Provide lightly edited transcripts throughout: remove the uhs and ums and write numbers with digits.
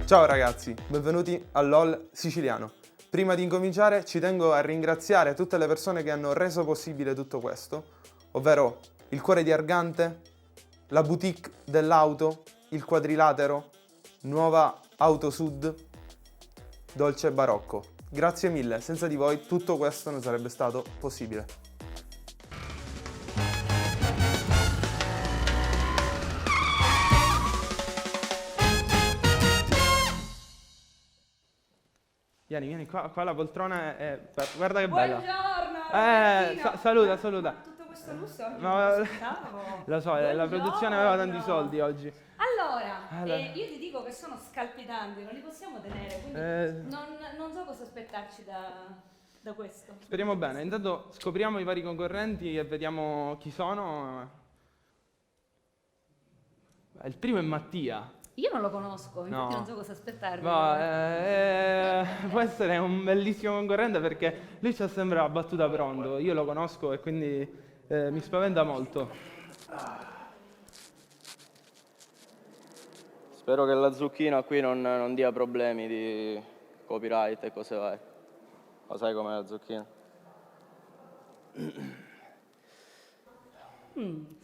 Ciao ragazzi, benvenuti al LOL siciliano. Prima di incominciare ci tengo a ringraziare tutte le persone che hanno reso possibile tutto questo, ovvero il Cuore di Argante, la boutique dell'auto, il Quadrilatero, Nuova Auto Sud, Dolce Barocco. Grazie mille, senza di voi tutto questo non sarebbe stato possibile. Vieni qua la poltrona è... Guarda che bella. Buongiorno! Saluta. Tutto questo lusso oggi No, non lo aspettavo. lo so, la produzione aveva tanti soldi oggi. Allora, io ti dico che sono scalpitanti, non li possiamo tenere, quindi non so cosa aspettarci da questo. Speriamo bene, intanto scopriamo i vari concorrenti e vediamo chi sono. Il primo è Mattia. Io non lo conosco, infatti No. non so cosa aspettarmi. Può essere un bellissimo concorrente perché lui ci sembra la battuta pronto. Io lo conosco e quindi mi spaventa molto. Spero che la zucchina qui non dia problemi di copyright e cose varie. Lo sai com'è la zucchina?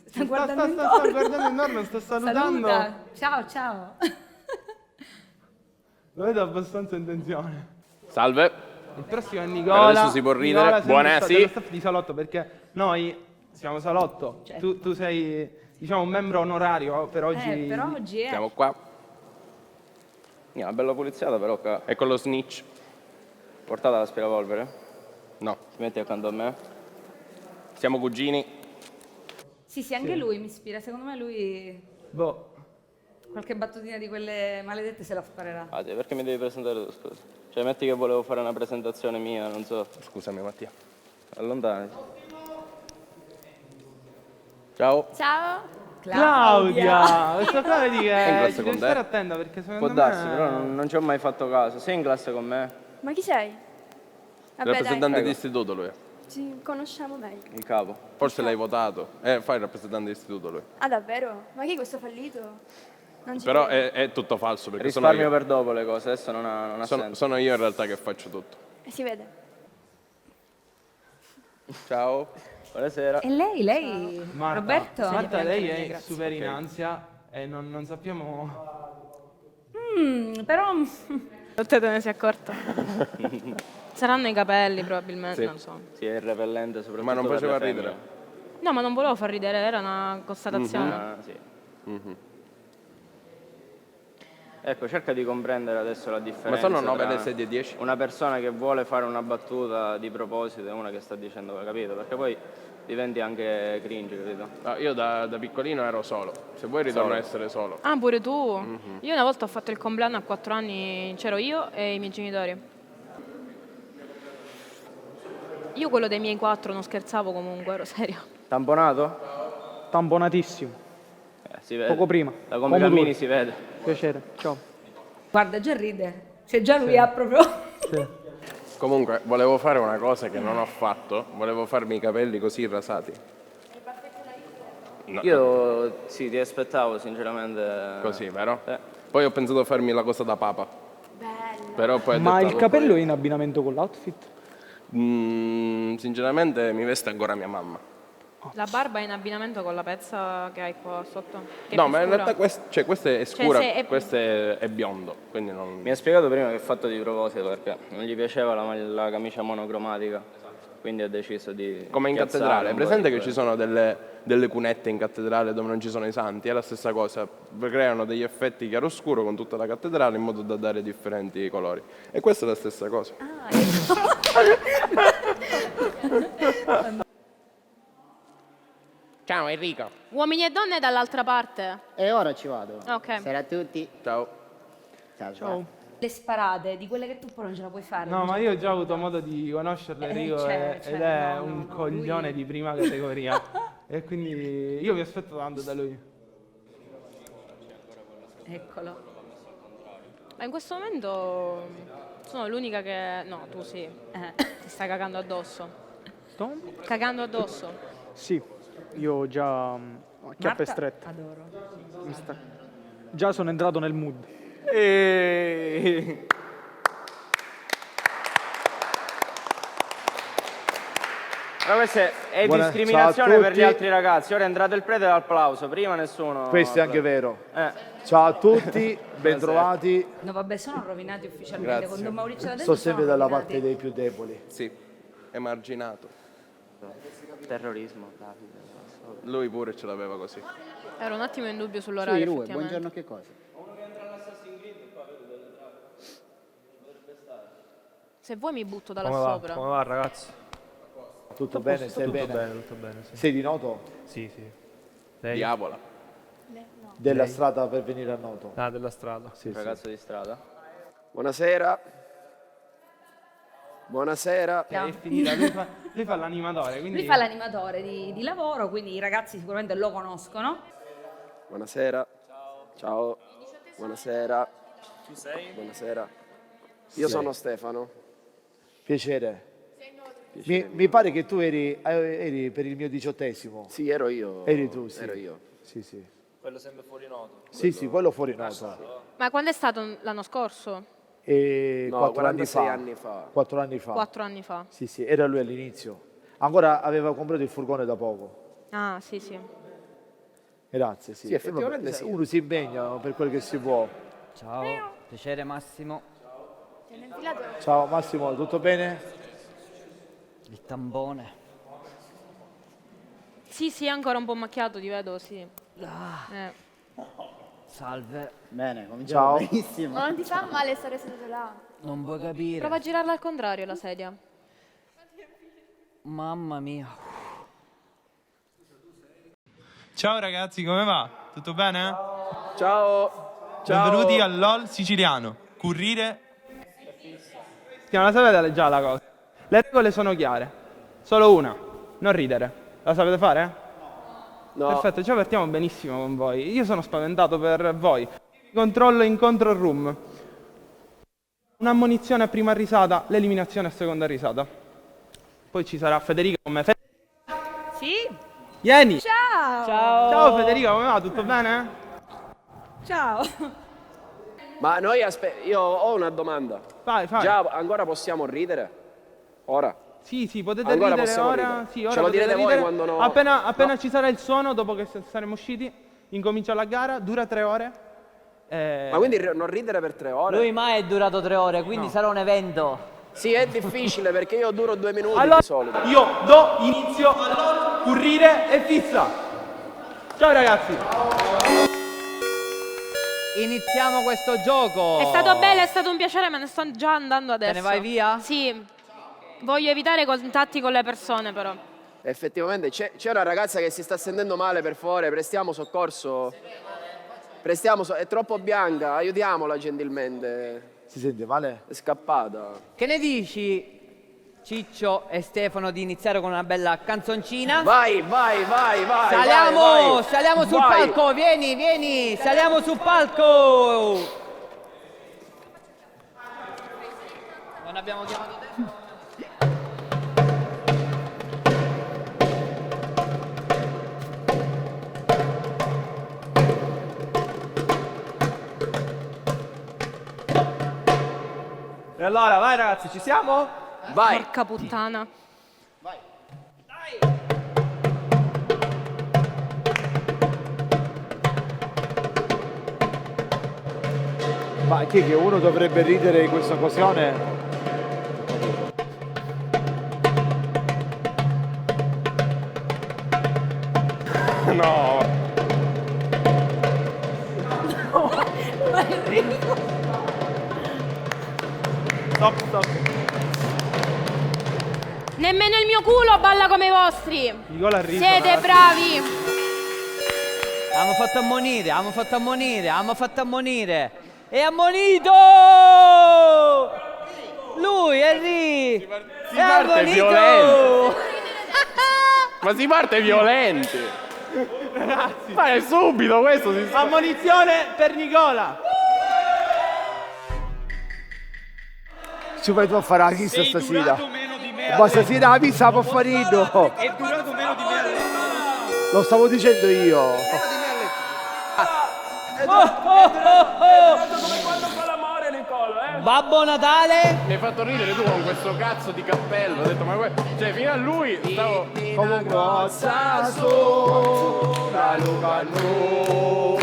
Sta guardando Sta intorno. guardando intorno, sta salutando. Saluta. Ciao. Lo vedo abbastanza in tensione. Salve. Il prossimo è Nicola. Adesso si può ridere. Nicola, sempre Buonasera. dello staff di Salotto, perché noi siamo Salotto. Certo. Tu sei, diciamo, un membro onorario per oggi. Per oggi Siamo qua. Una bella puliziata però qua. E con lo snitch. Portata l'aspirapolvere? No. Ti metti accanto a me? Siamo cugini. Sì, anche lui mi ispira. Secondo me lui Boh. qualche battutina di quelle maledette se la sparerà. Ah, sì, perché mi devi presentare tu, scusa? Cioè, metti che volevo fare una presentazione mia, non so. Scusami Mattia. Allontanati. Ciao. Ciao. Claudia! Questo qua vedi in che classe ci con devi te? stare attenta perché secondo Può darsi, me... però non ci ho mai fatto caso. Sei in classe con me? Ma chi sei? Il Vabbè, rappresentante Prego. di istituto lui. ci conosciamo meglio. Il capo. Forse l'hai votato. Fai il rappresentante di istituto lui. Ah, davvero? Ma chi è questo fallito? Non ci Però credo. è tutto falso perché sono Risparmio io. per dopo le cose, adesso non ha senso. Sono io in realtà che faccio tutto. Si vede. Ciao. Buonasera. E lei? Marta, Roberto? Marta, lei è Grazie. super in ansia e non sappiamo... Però Te ne sei accorta? Saranno i capelli probabilmente, Sì. non so. Sì, è repellente soprattutto Ma non per faceva le femmine. ridere. No, ma non volevo far ridere, era una constatazione. Ah, sì. Ecco, cerca di comprendere adesso la differenza. Ma sono 9 tra le sedie 10? una persona che vuole fare una battuta di proposito e una che sta dicendo, capito? Perché poi diventi anche cringe, capito? No, io da piccolino ero solo. Se vuoi ritorno Solo. a essere solo. Ah, pure tu? Io una volta ho fatto il compleanno a 4 anni, c'ero io e i miei genitori. Io quello dei miei 4 non scherzavo comunque, ero seria. Tamponato? Tamponatissimo, Si vede. poco prima. Da come cammini si vede. Piacere, ciao. guarda, già ride. Cioè già lui ha proprio... Comunque, volevo fare una cosa che non ho fatto. Volevo farmi i capelli così rasati. No, Io sì, ti aspettavo sinceramente. così, vero? Eh. Poi ho pensato a farmi la cosa da papa. Bello. Però poi ho Ma detto, il capello è in abbinamento con l'outfit? sinceramente mi veste ancora mia mamma. La barba è in abbinamento con la pezza che hai qua sotto? Che è No, più ma in scura. realtà questa è scura, se è- questo è biondo, quindi non... Mi ha spiegato prima che è fatto di proposito perché non gli piaceva la camicia monocromatica. quindi ho deciso di Come in piazzare cattedrale, è un po' presente di che ci sono delle cunette in cattedrale dove non ci sono i santi? È la stessa cosa, creano degli effetti chiaroscuro con tutta la cattedrale in modo da dare differenti colori. E questa è la stessa cosa. Ciao Enrico. Uomini e donne dall'altra parte. E ora ci vado. Ok. Buonasera a tutti. Ciao. Ciao. Ciao. Le sparate, di quelle che tu poi non ce la puoi fare. No, ma io ho già avuto modo di conoscerlo Enrico ed è un coglione di prima categoria. E quindi io mi aspetto tanto da lui. Eccolo. Ma in questo momento sono l'unica che... No, tu sì. Ti stai cagando addosso. Sto? Cagando addosso. Sì, io ho già chiappe strette. Adoro. Già sono entrato nel mood. Però questa è Buona- discriminazione ciao a per gli tutti. altri ragazzi. Ora è entrato il prete e l'applauso, prima nessuno. Questo è anche vero. Eh. Ciao a tutti, bentrovati. No, vabbè, sono rovinati ufficialmente. Grazie. Con Don Maurizio da Sto dentro sempre sono dalla rovinati. parte dei più deboli. Sì, emarginato. Terrorismo, Davide. Lui pure ce l'aveva così. Ero un attimo in dubbio Sì, sull'orario, Rue, effettivamente. buongiorno, che cosa? Se vuoi mi butto da là Come va? sopra. Come va ragazzi? Tutto bene? Stai bene? Tutto bene, sì. Sei di Noto? Sì, sì. Lei? Diavola. Della strada per venire a Noto? Ah, della strada. Sì, Un sì. ragazzo di strada. Buonasera. Buonasera. È finita, lui fa l'animatore, quindi... Lui fa l'animatore di lavoro, quindi i ragazzi sicuramente lo conoscono. Buonasera. Ciao. Buonasera. Tu sei? Buonasera. Io sono Stefano. Piacere. Mi pare che tu eri per il mio 18esimo. Sì, ero io. Eri tu, sì. Ero io. Sì, sì. Quello sempre fuori noto. Sì, sì, quello fuori Noto. Ma quando è stato l'anno scorso? E No, 4 anni 46 fa. anni fa. 4 anni fa. 4 anni fa. Sì, sì, era lui all'inizio. Ancora aveva comprato il furgone da poco. Ah, sì, sì. Grazie, sì. Sì, effettivamente Vabbè, sì. Uno si impegna per quel che si può. Ciao. Piacere Massimo. Ti hanno infilato? Ciao Massimo, tutto bene? Il tambone. Sì, sì, ancora un po' macchiato, ti vedo, sì. Salve. Bene, cominciamo Ciao. benissimo. Ma non ti fa male stare seduto là? Non puoi capire. Prova a girarla al contrario la sedia. Mamma mia. Ciao ragazzi, come va? Tutto bene? Ciao. Benvenuti al LOL siciliano. Currire. La sapete già la cosa. Le regole sono chiare. Solo una. Non ridere. La sapete fare? No. Perfetto, ci avvertiamo benissimo con voi. Io sono spaventato per voi. Controllo in control room. Un'ammonizione a prima risata, l'eliminazione a seconda risata. Poi ci sarà Federica con me. Sì? Vieni! Ciao! Ciao Federica, come va? Tutto bene? Ciao! Ma noi io ho una domanda. Vai, fai. Già ancora possiamo ridere? Ora? Sì, sì, potete Ancora ridere possiamo ora. ridere. Sì, ora Ce lo potete direte voi ridere. quando no- Appena no. ci sarà il suono, dopo che saremo usciti, incomincia la gara, dura 3 ore. Ma quindi non ridere per 3 ore? Lui mai è durato 3 ore, quindi sarà un evento. Sì, è difficile perché io duro 2 minuti Allora, di solito. io do inizio a currire e fissa. Ciao ragazzi. Iniziamo questo gioco. È stato bello, è stato un piacere, me ne sto già andando adesso. Te ne vai via? Sì. Voglio evitare contatti con le persone, però. Effettivamente c'è una ragazza che si sta sentendo male, per favore, prestiamo soccorso. È troppo bianca, aiutiamola gentilmente. Si sente male? È scappata. Che ne dici, Ciccio e Stefano, di iniziare con una bella canzoncina? Vai. Saliamo, vai. saliamo sul Vai. palco, vieni, saliamo sul palco. Non abbiamo chiamato te? E allora, vai ragazzi, ci siamo? Vai. Porca puttana. Ma chi è che uno dovrebbe ridere in questa occasione? Stop. Nemmeno il mio culo balla come i vostri. Nicola ha riso, Siete ragazzi. bravi. Abbiamo fatto ammonire. È ammonito! Lui è lì! Si parte violenti. Ma si parte violenti. Ragazzi. Ma è subito questo si sta... Ammonizione per Nicola. Ci fai tu a fare la pizza stasera? Ma stasera la pizza può fare io. È durato meno di me. Lo stavo dicendo io. Babbo Natale! Mi hai fatto ridere tu con questo cazzo di cappello. Ho detto, ma cioè, fino a lui stavo... Come cosa sopra lo cannoni.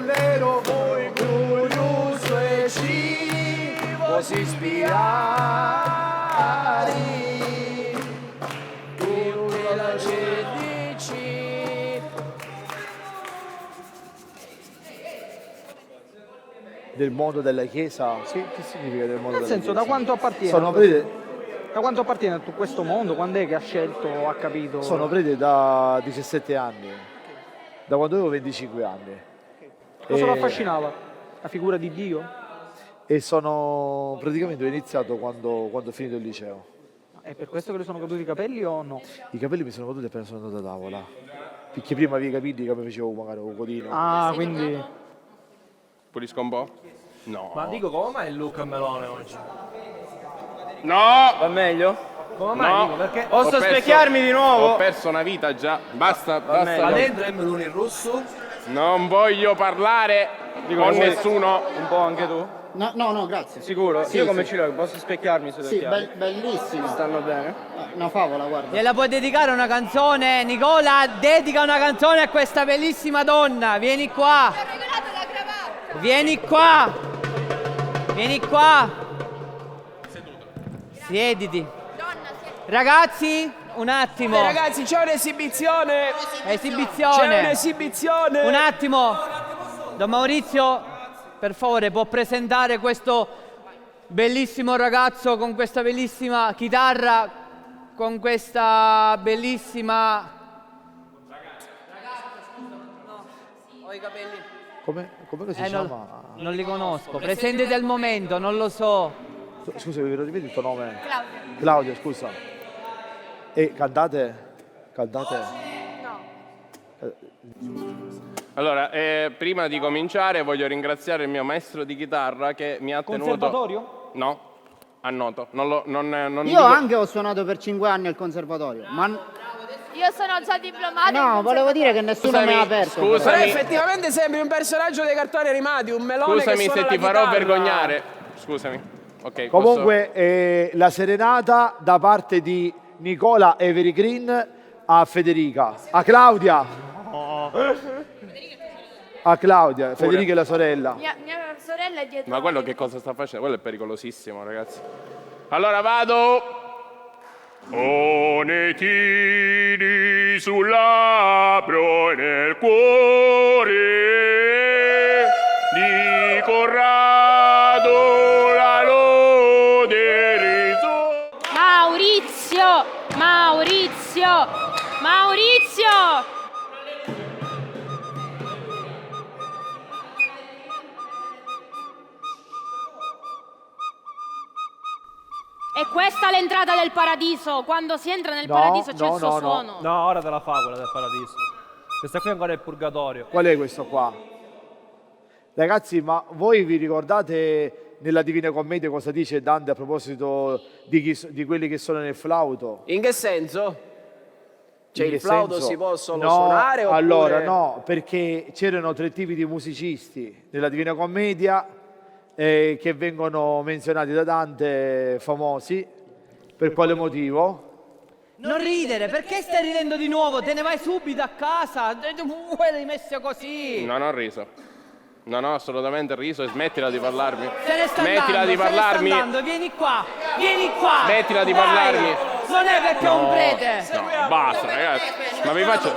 Lero, voi glorioso e ci così spiari. Tutte la dici. Del mondo della Chiesa? Sì, che significa del mondo Nel della senso, Chiesa? da quanto appartiene? Sono prete, Da quanto appartiene a questo mondo? Quando è che ha scelto, ha capito? sono prete da 17 anni, da quando avevo 25 anni. Cosa lo E- affascinava? La figura di Dio? E sono praticamente ho iniziato quando ho finito il liceo. È per questo che le sono caduti i capelli o no? I capelli mi sono caduti appena sono andato a tavola. Perché prima avevo i capelli come facevo magari un codino. Ah, quindi... Pulisco un po'? No. Ma dico, come mai il look a melone oggi? No! Va meglio? Come mai? No. Dico, perché Posso Ho perso- specchiarmi di nuovo? Ho perso una vita già. Basta, meglio. basta. ma dentro è melone in rosso? Non voglio parlare con vuoi- nessuno. Un po' anche tu? No, grazie. Sicuro? Sì, Io come sì. ce l'ho? Posso specchiarmi sugli Sì, occhiali? bellissimo. Stanno bene? Una favola, guarda. Gliela puoi dedicare una canzone? Nicola, dedica una canzone a questa bellissima donna. Vieni qua. Vieni qua. Vieni qua. Siediti. Ragazzi, un attimo. Ragazzi, c'è un'esibizione. Esibizione. C'è un'esibizione. Un attimo. Don Maurizio, per favore, può presentare questo bellissimo ragazzo con questa bellissima chitarra, con questa bellissima... Ho i capelli. Come si chiama? Non li conosco. Presentati al momento, non lo so. Scusa, mi ripeti il tuo nome? Claudia. Claudia, scusa. E cantate? Cantate? Allora, prima di cominciare voglio ringraziare il mio maestro di chitarra che mi ha tenuto... Conservatorio? No, a noto. Non Io dico- anche ho suonato per 5 anni al conservatorio, ma Io sono già diplomata. no, volevo dire che nessuno mi ha aperto. Però Scusami, effettivamente sembri un personaggio dei cartoni animati, un melone scusami che se suona ti la farò chitarra. vergognare. Scusami. Ok, Comunque, la serenata da parte di Nicola Every Green a Federica. A Claudia. A Claudia. Federica è la sorella. Mia sorella è dietro. Ma quello che cosa sta facendo? Quello è pericolosissimo, ragazzi. Allora vado. Onetini sul labbro e nel cuore di Corrado la lode riso. Maurizio! E questa è l'entrata del paradiso. Quando si entra nel paradiso c'è il suo suono. No, ora te la fa quella del paradiso. Questa qui ancora è il purgatorio. Qual è questo qua? Ragazzi, ma voi vi ricordate nella Divina Commedia cosa dice Dante a proposito di quelli che sono nel flauto? In che senso? Cioè In il che flauto senso? si possono No, suonare oppure... allora no, perché c'erano 3 tipi di musicisti nella Divina Commedia che vengono menzionati da Dante, famosi. Per quale motivo? Non ridere, perché stai ridendo di nuovo? Te ne vai subito a casa. L'hai messo così. Non ho riso. Non ho assolutamente riso e smettila di parlarmi. Se ne sta Smettila andando, di parlarmi. se ne sta andando. Vieni qua. Smettila di Dai. parlarmi. Non è perché è un prete. No, basta ragazzi. Ma vi faccio...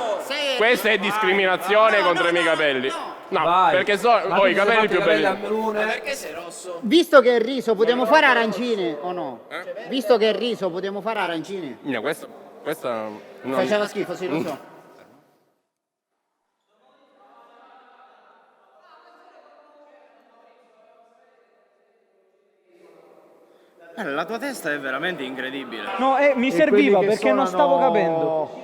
Questa è discriminazione contro i miei capelli. No, Vai. perché ho i capelli più belli. Perché sei rosso? Visto che è riso, potremmo fare arancine o no? Visto che è riso, potremmo fare arancine. No, questa no. Faceva schifo, sì, lo so. La tua testa è veramente incredibile. No, mi E serviva quelli che perché non stavo capendo.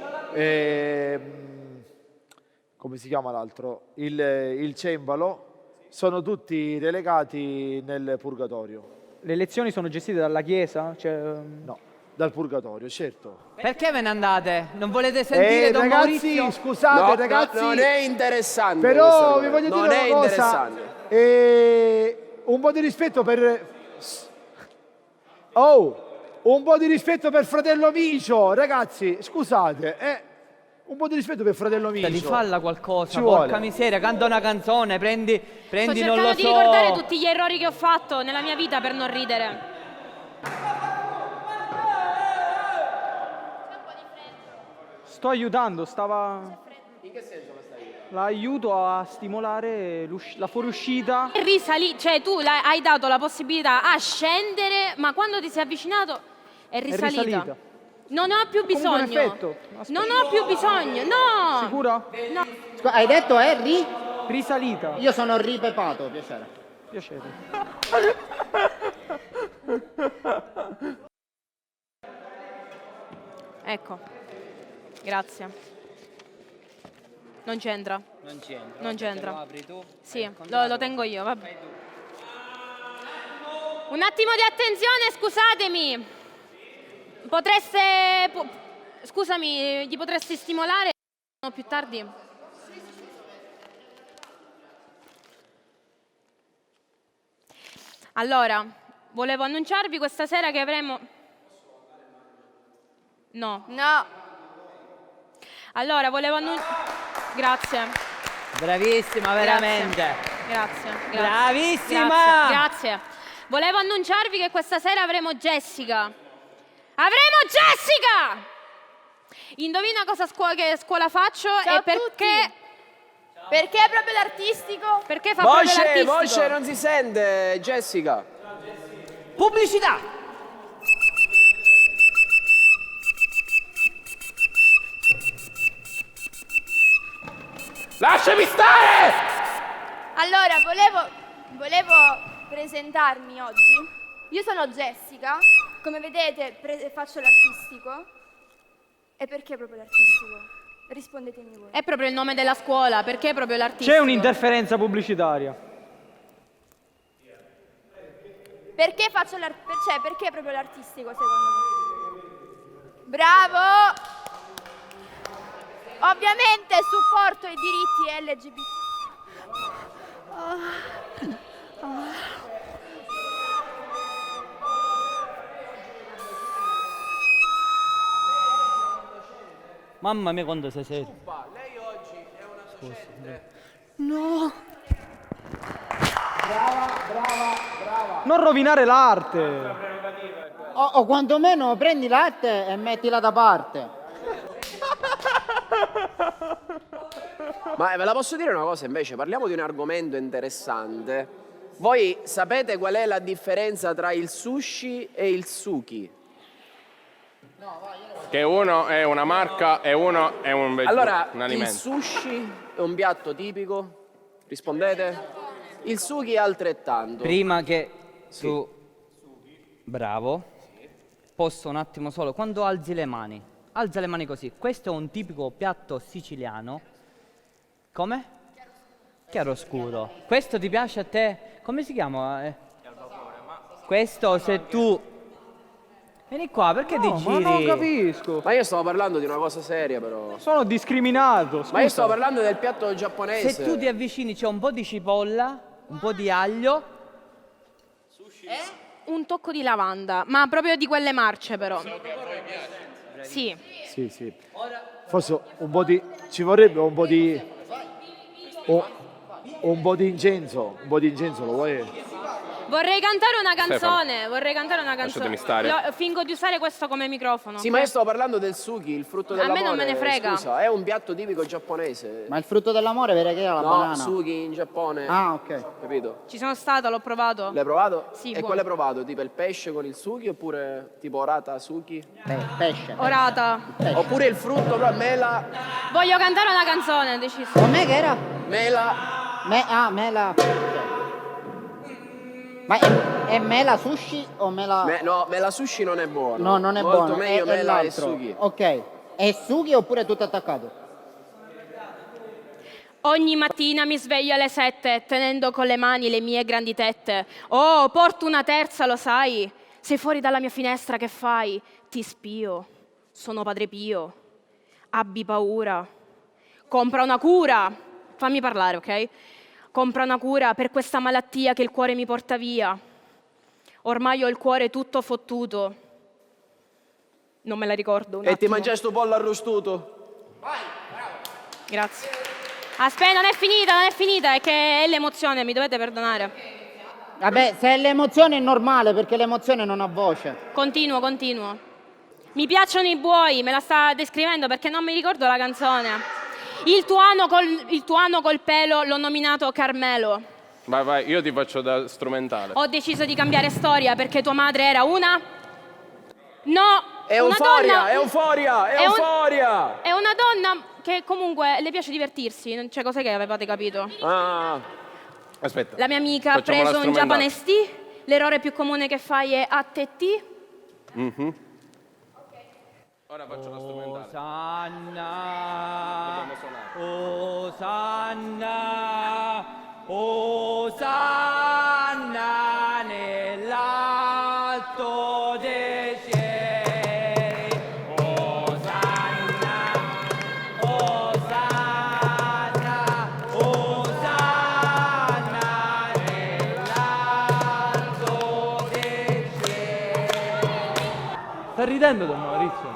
Come si chiama l'altro? Il cembalo, sono tutti relegati nel purgatorio. Le lezioni sono gestite dalla chiesa? No, dal purgatorio, certo. Perché ve ne andate? Non volete sentire Don ragazzi, Maurizio? scusate, No, ragazzi. non è interessante. Però questa vi cosa. voglio Non dire è una cosa. interessante. Un po' di rispetto per... Oh, un po' di rispetto per fratello Micio, ragazzi, scusate, un po' di rispetto per fratello Micio. Di falla qualcosa, Ci porca vuole. miseria, canta una canzone, prendi Sto non lo cercando di so. ricordare tutti gli errori che ho fatto nella mia vita per non ridere. Sto aiutando, stava... In che senso questa idea? L'aiuto a stimolare la fuoriuscita. Cioè tu hai dato la possibilità a scendere, ma quando ti sei avvicinato è risalita. Non ho più Comunque un bisogno. effetto. Non ho più bisogno, no! Sicuro? No. Hai detto è Risalita. Io sono ripepato, piacere. Piacere. Ecco. Grazie. Non c'entra. Non c'entra. Non c'entra. Lo apri tu? Sì, lo tengo io, vabbè. Un attimo di attenzione, scusatemi. Scusami, gli potresti stimolare più tardi? Allora, volevo annunciarvi questa sera che avremo... No. No. Allora, volevo annunciare... Grazie. Bravissima, veramente. Grazie. Bravissima! Grazie. Volevo annunciarvi che questa sera avremo Jessica. Avremo Jessica! Indovina che scuola faccio Ciao e perché... a tutti. Perché è proprio l'artistico? Perché fa proprio l'artistico? Voce non si sente, Jessica. Pubblicità! Lasciami stare! Allora, volevo presentarmi oggi. Io sono Jessica, come vedete faccio l'artistico. E perché proprio l'artistico? Rispondetemi voi. È proprio il nome della scuola, perché proprio l'artistico? C'è un'interferenza pubblicitaria. Perché faccio perché proprio l'artistico secondo me? Bravo! Ovviamente supporto i diritti LGBT. Mamma mia quando sei serio. Lei oggi è una Scusa. No. Brava. Non rovinare l'arte. O quantomeno prendi l'arte e mettila da parte. Ma ve la posso dire una cosa invece? Parliamo di un argomento interessante. Voi sapete qual è la differenza tra il sushi e il suki? Che uno è una marca e uno è un Allora, il alimento. sushi è un piatto tipico? Rispondete? Il suki è altrettanto. Prima che tu... Bravo. Posso un attimo solo... Quando alzi le mani. Alza le mani così. Questo è un tipico piatto siciliano. Come? Chiaroscuro. Questo ti piace a te? Come si chiama? Questo se tu... Vieni qua, perché ti No, giri? ma non capisco. Ma io stavo parlando di una cosa seria però. Sono discriminato. Ma io scusa. stavo parlando del piatto giapponese. Se tu ti avvicini c'è un po' di cipolla, un po' di aglio. Un tocco di lavanda, ma proprio di quelle marce però. Sì. Sì. Forse un po' di... ci vorrebbe un po' di... un po' di incenso. Un po' di incenso lo vuoi? Vorrei cantare una canzone, lasciatemi stare. Fingo di usare questo come microfono. Sì, ma io sto parlando del suki, il frutto dell'amore. A me non me ne frega. Scusa, è un piatto tipico giapponese. Ma il frutto dell'amore vede che era la No, banana. suki in Giappone. Ah, ok. Capito? Ci sono stata, l'ho provato. L'hai provato? Sì, E buono. quale hai provato? Tipo il pesce con il suki oppure tipo orata suki? Pesce. Orata. Oppure il frutto, però mela. Voglio cantare una canzone, ho deciso. Com'è che era? Mela. Mela. Ma è mela sushi o mela... No, mela sushi non è buono. No, non è Molto buono. meglio è mela e l'altro. suki. Ok. È sushi oppure tutto attaccato? Ogni mattina mi sveglio alle 7 tenendo con le mani le mie grandi tette. Oh, porto una terza, lo sai? Sei fuori dalla mia finestra, che fai? Ti spio. Sono Padre Pio. Abbi paura. Compra una cura. Fammi parlare, ok? Compra una cura per questa malattia che il cuore mi porta via. Ormai ho il cuore tutto fottuto. Non me la ricordo. E ti mangiai sto pollo arrostuto? Grazie. Aspetta, non è finita, è che è l'emozione, mi dovete perdonare. Vabbè, se è l'emozione è normale, perché l'emozione non ha voce. Continuo. Mi piacciono i buoi, me la sta descrivendo perché non mi ricordo la canzone. Il tuo ano col pelo l'ho nominato Carmelo. Vai, io ti faccio da strumentale. Ho deciso di cambiare storia perché tua madre era una... No, È una donna... euforia! È una donna che comunque le piace divertirsi, non c'è cos'è che avevate capito? Aspetta. La mia amica ha Facciamo la preso un strumentale. Japanese tea, l'errore più comune che fai è ATT. Ora faccio la strumentale. Osanna nell'alto dei cieli. Osanna nell'alto dei cieli. Sta ridendo Don Maurizio?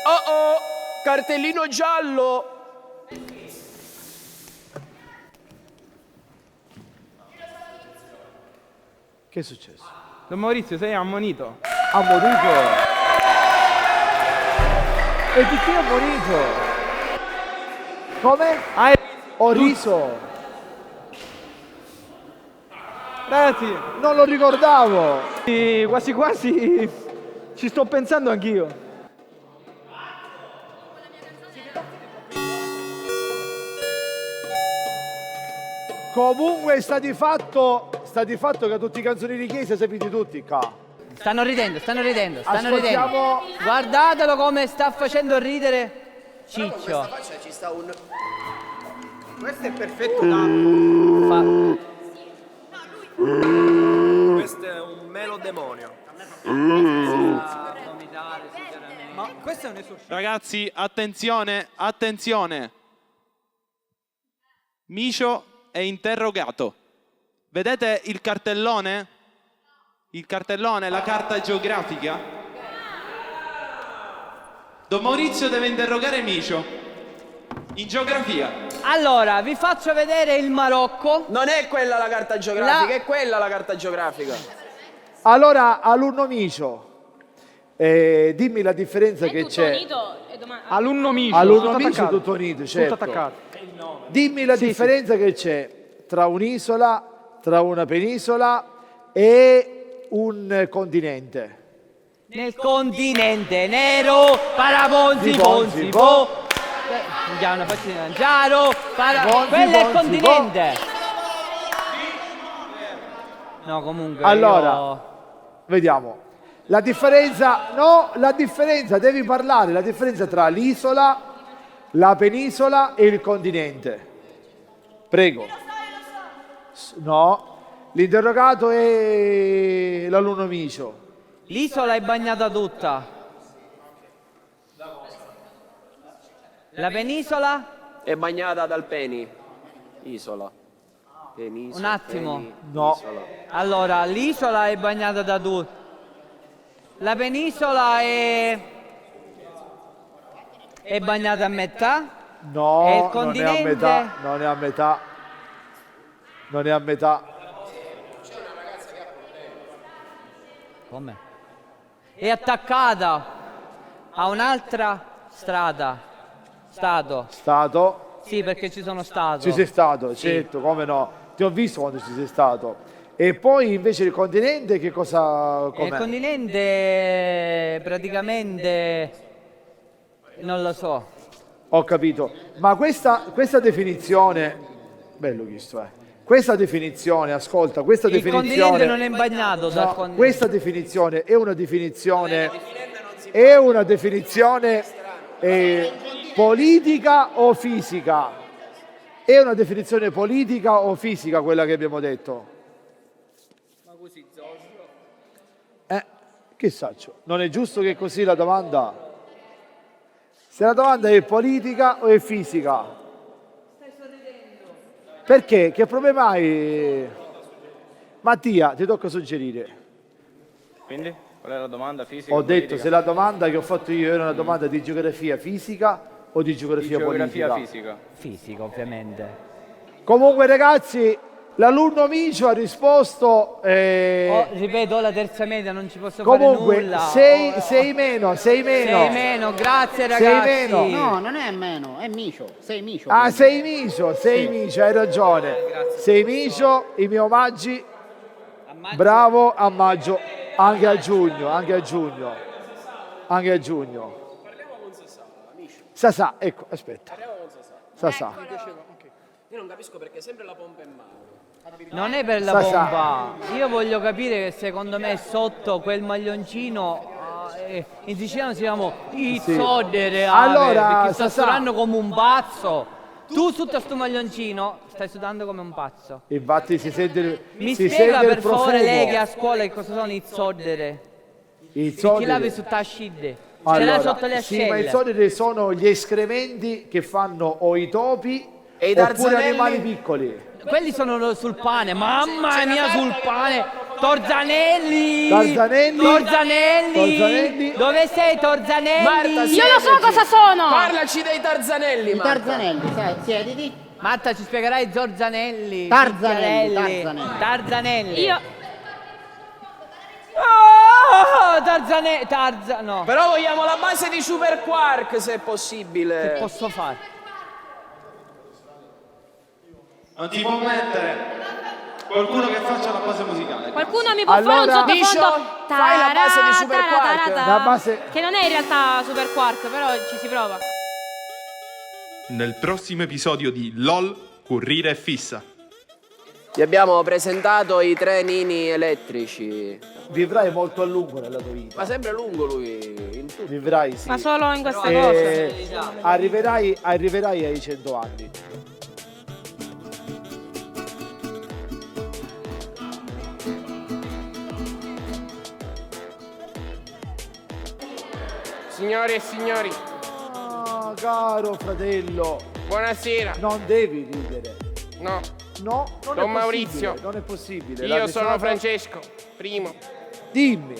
Oh, cartellino giallo! Che è successo? Don Maurizio, sei ammonito. Ammonito? E di chi è ammonito? Come? Ho riso. Ragazzi, non lo ricordavo. Quasi quasi ci sto pensando anch'io. Comunque sta di fatto che tutti i canzoni di Chiesa sapete tutti qua. Stanno ridendo. Ascoltiamo- Guardatelo come sta facendo ridere Ciccio. Ci sta un... Questo è perfetto da... Questo è un melodemonio. Ma questo è un esorcismo. Ragazzi, attenzione. Micio è interrogato. Vedete il cartellone? Il cartellone, la carta geografica? Don Maurizio deve interrogare Micio in geografia. Allora, vi faccio vedere il Marocco. Non è quella la carta geografica, è quella la carta geografica. Allora, alunno Micio, dimmi la differenza che c'è. Alunno Micio. Alunno tutto Micio attaccato. tutto unito, certo. Tutto attaccato. Dimmi la differenza che c'è tra un'isola, tra una penisola e un continente. Nel continente nero, parabonzi, bonzi, bo. Andiamo a mangiare, quello è il continente. No, comunque. Allora, vediamo. La differenza, devi parlare, la differenza tra l'isola, la penisola e il continente. Prego. No, l'interrogato è l'alunno Micio. L'isola è bagnata tutta. La penisola? È bagnata dal Peni. Isola. Penisola. Un attimo. Peni, No. isola. Allora, l'isola è bagnata da tutto. La penisola è bagnata a metà. No, E il non è a continente? metà, non è a metà. Non è a metà. Come? È attaccata a un'altra strada. Stato. Sì, perché ci sono stato. Ci sei stato, Sì. certo, come no. Ti ho visto quando ci sei stato. E poi invece il continente che cosa... com'è? Il continente praticamente non lo so. Ho capito. Ma questa definizione... Bello questo, Questa definizione, ascolta, questa Il definizione... continente non è bagnato dal No, continente. questa definizione è una definizione... È una definizione politica o fisica? È una definizione politica o fisica quella che abbiamo detto? Che saccio? Non è giusto che così la domanda? Se la domanda è politica o è fisica? Perché? Che problema hai? Mattia, ti tocca suggerire. Quindi? Qual è la domanda fisica? Ho detto se la domanda che ho fatto io era una domanda di geografia fisica o di geografia politica? fisica. Fisica, ovviamente. Comunque ragazzi, l'alunno Micio ha risposto... ripeto, la terza media non ci posso fare Comunque, nulla. 6 meno. 6 meno, grazie ragazzi. 6 meno. No, non è meno, è Micio. Sei Micio. Ah, sei Micio, hai ragione. Sei Micio, i miei omaggi. Bravo, a maggio, anche a giugno. Sasà, ecco, aspetta. Sasà. Io non capisco perché sempre la pompa in mano. Non è per la pompa. Io voglio capire che secondo me sotto quel maglioncino in siciliano si chiama izzodere. Allora, perché sto Sasà. sudando come un pazzo. Tu sotto sto maglioncino stai sudando come un pazzo. Infatti si sente Mi si spiega sente il per favore profumo. lei che a scuola che cosa sono izzodere? I Chi zodere. lavi su tascide? Ce Allora, l'ha sotto le sì, ma i ascelle. zodere sono gli escrementi che fanno o i topi E i oppure tarzanelli? animali piccoli. Quelli sono sul pane, mamma mia sul pane. Torzanelli! Torzanelli? Torzanelli! Dove sei Torzanelli? Marta, Io lo so cosa sono! Parlaci dei tarzanelli, I Marta. tarzanelli, sai, siediti. Marta, ci spiegherai Zorzanelli. Tarzanelli, Picchiarelli. Tarzanelli. Io... Oh, no. Però vogliamo la base di Super Quark, se è possibile. Che posso fare? Non ti può mettere qualcuno che faccia la base musicale. Qualcuno mi può fare un sottofondo? Micio, fai la base di Super Quark. La base... Che non è in realtà Super Quark, però ci si prova. Nel prossimo episodio di LOL, Currire e Fissa. Ti abbiamo presentato i trenini elettrici. Vivrai molto a lungo nella tua vita. Ma sempre lungo lui, in tutto. Vivrai, sì. Ma solo in questa cosa. Arriverai ai 100 anni. Signore e signori, Ah, caro fratello, buonasera. non devi ridere. No, No, non Don è Maurizio. possibile, non è possibile. La io sono risata- Francesco, primo. Dimmi.